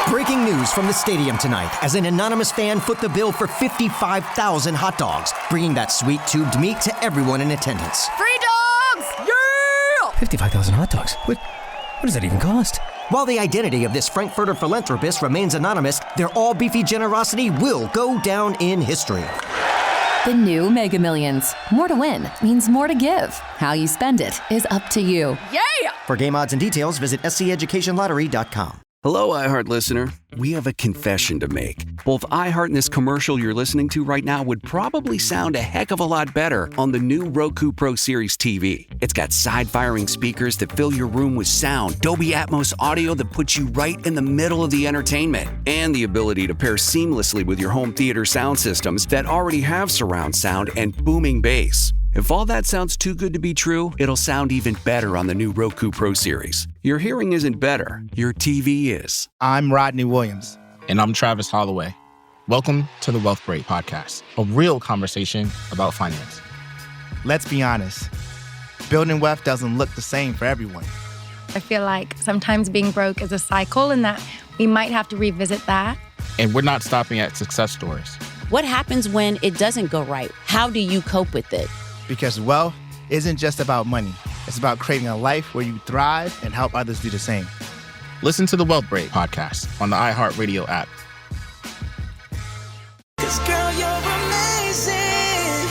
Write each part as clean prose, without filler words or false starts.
Breaking news from the stadium tonight as an anonymous fan foot the bill for 55,000 hot dogs, bringing that sweet tubed meat to everyone in attendance. Free dogs! Yeah! 55,000 hot dogs? What does that even cost? While the identity of this Frankfurter philanthropist remains anonymous, their all-beefy generosity will go down in history. The new Mega Millions. More to win means more to give. How you spend it is up to you. Yeah! For game odds and details, visit sceducationlottery.com. Hello, iHeart listener. We have a confession to make. Both iHeart and this commercial you're listening to right now would probably sound a heck of a lot better on the new Roku Pro Series TV. It's got side-firing speakers that fill your room with sound, Dolby Atmos audio that puts you right in the middle of the entertainment, and the ability to pair seamlessly with your home theater sound systems that already have surround sound and booming bass. If all that sounds too good to be true, it'll sound even better on the new Roku Pro Series. Your hearing isn't better, your TV is. I'm Rodney Williams. And I'm Travis Holloway. Welcome to the Wealth Break Podcast, a real conversation about finance. Let's be honest, building wealth doesn't look the same for everyone. I feel like sometimes being broke is a cycle and that we might have to revisit that. And we're not stopping at success stories. What happens when it doesn't go right? How do you cope with it? Because wealth isn't just about money. It's about creating a life where you thrive and help others do the same. Listen to the Wealth Break Podcast on the iHeartRadio app. 'Cause girl, you're amazing,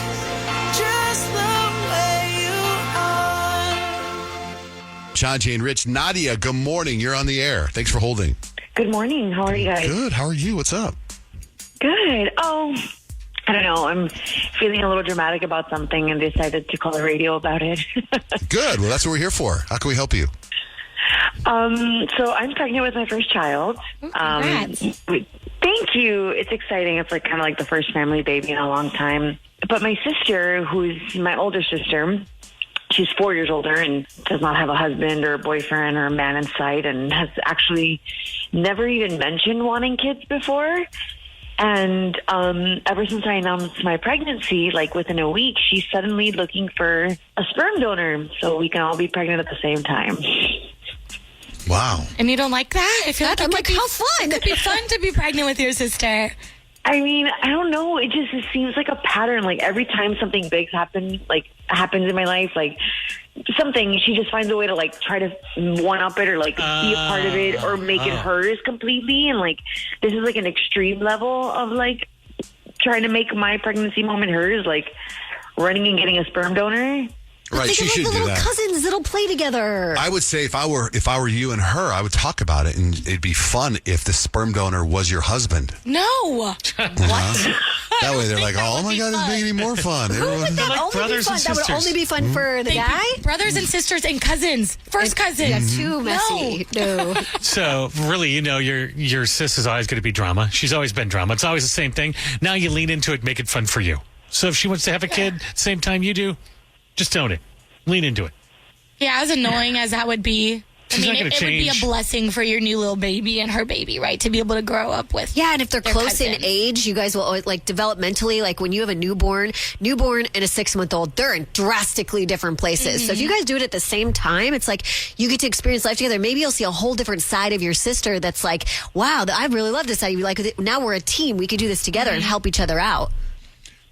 just the way you are. Johnjay and Rich, Nadia, good morning. You're on the air. Thanks for holding. Good morning. How are you guys? Good. How are you? What's up? Good. Oh, I don't know. I'm feeling a little dramatic about something and decided to call the radio about it. Good. Well, that's what we're here for. How can we help you? So I'm pregnant with my first child. Congrats. Thank you. It's exciting. It's kind of like the first family baby in a long time. But my sister, who's my older sister, she's 4 years older and does not have a husband or a boyfriend or a man in sight and has actually never even mentioned wanting kids before. And ever since I announced my pregnancy, like within a week, she's suddenly looking for a sperm donor so we can all be pregnant at the same time. Wow. And you don't like that? I feel like how fun. It'd be fun to be pregnant with your sister. I mean, I don't know. It seems like a pattern. Like every time something big happens in my life, like something, she just finds a way to like try to one up it or like be a part of it or make it hers completely. And like this is like an extreme level of like trying to make my pregnancy moment hers, like running and getting a sperm donor. Right, she should do that. Cousins that'll play together. I would say if I were you and her, I would talk about it, and it'd be fun if the sperm donor was your husband. No. What? That way they're like, oh my God, it's making it more fun. That would only be fun for the guy? Brothers and sisters and cousins. First cousins. Yeah, too messy. No. So really, your sis is always going to be drama. She's always been drama. It's always the same thing. Now you lean into it, make it fun for you. So if she wants to have a kid same time you do, just own it. Lean into it. Yeah, as annoying as that would be. She's not going to change. It would be a blessing for your new little baby and her baby, right? To be able to grow up with. Yeah, and if they're close cousin. in age, you guys will always, like developmentally, like when you have a newborn and a 6-month-old, they're in drastically different places. Mm-hmm. So if you guys do it at the same time, it's like you get to experience life together. Maybe you'll see a whole different side of your sister that's like, wow, I really love this. Now we're a team. We could do this together and help each other out.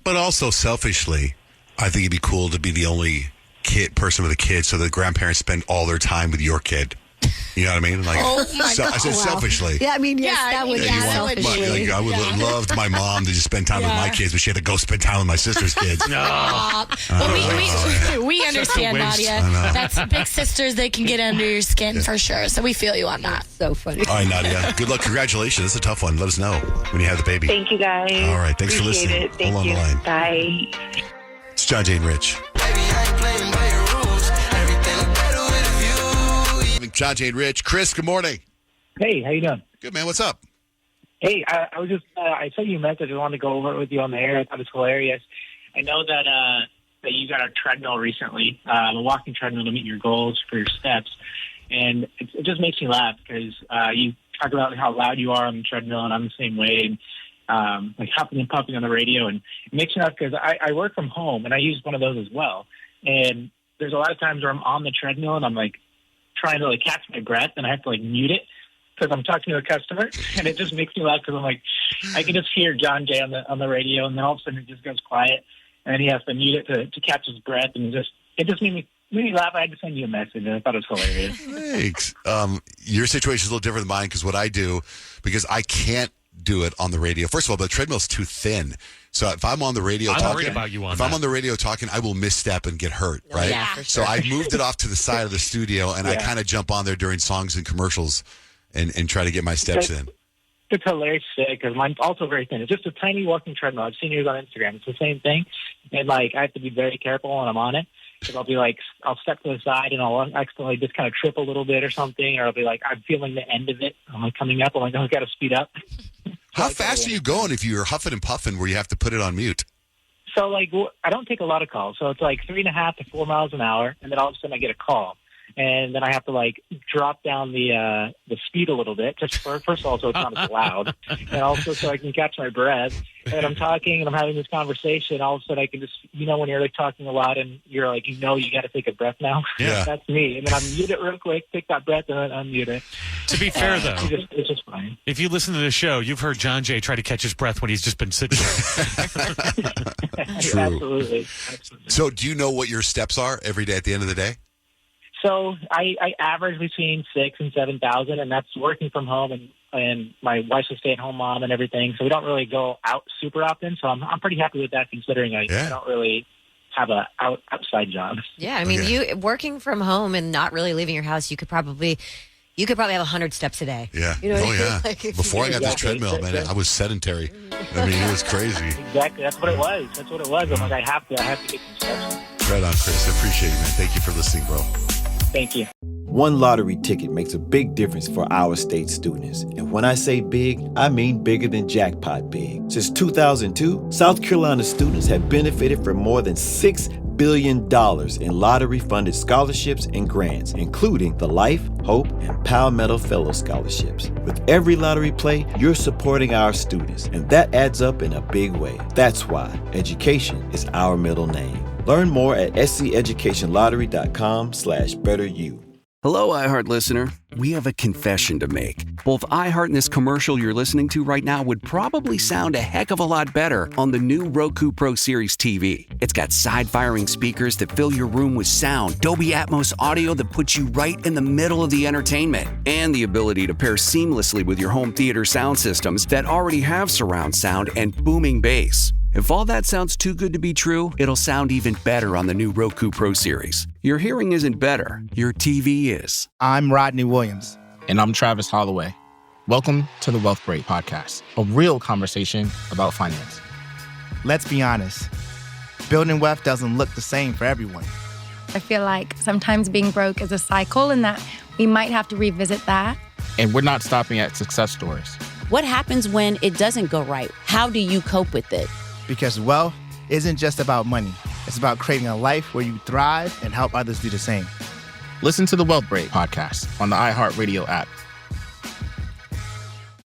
But also selfishly, I think it'd be cool to be the only person with a kid, so the grandparents spend all their time with your kid. You know what I mean? Like, I said selfishly. Yeah, I mean, yes, that would be selfishly. I would have loved my mom to just spend time with my kids, but she had to go spend time with my sister's kids. No. We understand, Nadia. That's big sisters. They can get under your skin for sure. So we feel you on that. So funny. All right, Nadia. Good luck. Congratulations. It's a tough one. Let us know when you have the baby. Thank you, guys. All right. Thanks for listening. Thank Hold you. on the line. Bye. It's Johnjay and Rich. Johnjay and Rich. Chris, good morning. Hey, how you doing? Good, man. What's up? Hey, I was just, I sent you a message. I wanted to go over it with you on the air. I thought it was hilarious. I know that you got a treadmill recently, a walking treadmill to meet your goals for your steps. And it just makes me laugh because you talk about how loud you are on the treadmill, and I'm the same way. And like hopping and popping on the radio. And it makes me laugh because I work from home, and I use one of those as well. And there's a lot of times where I'm on the treadmill, and I'm like, trying to like catch my breath, and I have to like mute it because I'm talking to a customer, and it just makes me laugh because I'm like, I can just hear Johnjay on the radio, and then all of a sudden it just goes quiet, and then he has to mute it to catch his breath, and it just made me laugh. I had to send you a message, and I thought it was hilarious. Thanks. Your situation is a little different than mine because what I do, because I can't do it on the radio. First of all, the treadmill's too thin. So if I'm on the radio I'm worried about you on that. I'm on the radio talking, I will misstep and get hurt, right? Yeah, for So sure. I moved it off to the side of the studio, and I kind of jump on there during songs and commercials and try to get my steps in. It's hilarious because mine's also very thin. It's just a tiny walking treadmill. I've seen yours on Instagram. It's the same thing. And, like, I have to be very careful when I'm on it because I'll be like, I'll step to the side and I'll accidentally just kind of trip a little bit or something, or I'll be like, I'm feeling the end of it. I'm like coming up. I'm like, oh, I've got to speed up. How fast are you going if you're huffing and puffing where you have to put it on mute? So, like, I don't take a lot of calls. So it's like 3.5 to 4 miles an hour, and then all of a sudden I get a call. And then I have to, like, drop down the speed a little bit, just first of all, so it's not as loud, and also so I can catch my breath. And I'm talking, and I'm having this conversation, all of a sudden I can just, when you're, like, talking a lot, and you're like, you got to take a breath now. Yeah. That's me. And then I mute it real quick, take that breath, and then unmute it. To be fair, though, it's just fine. If you listen to the show, you've heard Johnjay try to catch his breath when he's just been sitting there. True. Absolutely. So do you know what your steps are every day at the end of the day? So I average between 6,000 and 7,000, and that's working from home, and my wife's a stay-at-home mom and everything. So we don't really go out super often. So I'm pretty happy with that, considering I don't really have a outside job. Yeah, I mean, you working from home and not really leaving your house, you could probably have 100 steps a day. Yeah. You know what I mean? Yeah. Like, Before I got this treadmill, man, I was sedentary. I mean, it was crazy. Exactly. That's what it was. I'm like, I have to get some steps. Right on, Chris. I appreciate you, man. Thank you for listening, bro. Thank you. One lottery ticket makes a big difference for our state students. And when I say big, I mean bigger than jackpot big. Since 2002, South Carolina students have benefited from more than $6 billion in lottery-funded scholarships and grants, including the Life, Hope, and Palmetto Fellow Scholarships. With every lottery play, you're supporting our students, and that adds up in a big way. That's why education is our middle name. Learn more at sceducationlottery.com/betteryou. Hello, iHeart listener. We have a confession to make. Both iHeart and this commercial you're listening to right now would probably sound a heck of a lot better on the new Roku Pro Series TV. It's got side-firing speakers that fill your room with sound, Dolby Atmos audio that puts you right in the middle of the entertainment, and the ability to pair seamlessly with your home theater sound systems that already have surround sound and booming bass. If all that sounds too good to be true, it'll sound even better on the new Roku Pro Series. Your hearing isn't better, your TV is. I'm Rodney Williams. And I'm Travis Holloway. Welcome to the Wealth Break Podcast, a real conversation about finance. Let's be honest. Building wealth doesn't look the same for everyone. I feel like sometimes being broke is a cycle and that we might have to revisit that. And we're not stopping at success stories. What happens when it doesn't go right? How do you cope with it? Because wealth isn't just about money. It's about creating a life where you thrive and help others do the same. Listen to the Wealth Break Podcast on the iHeartRadio app,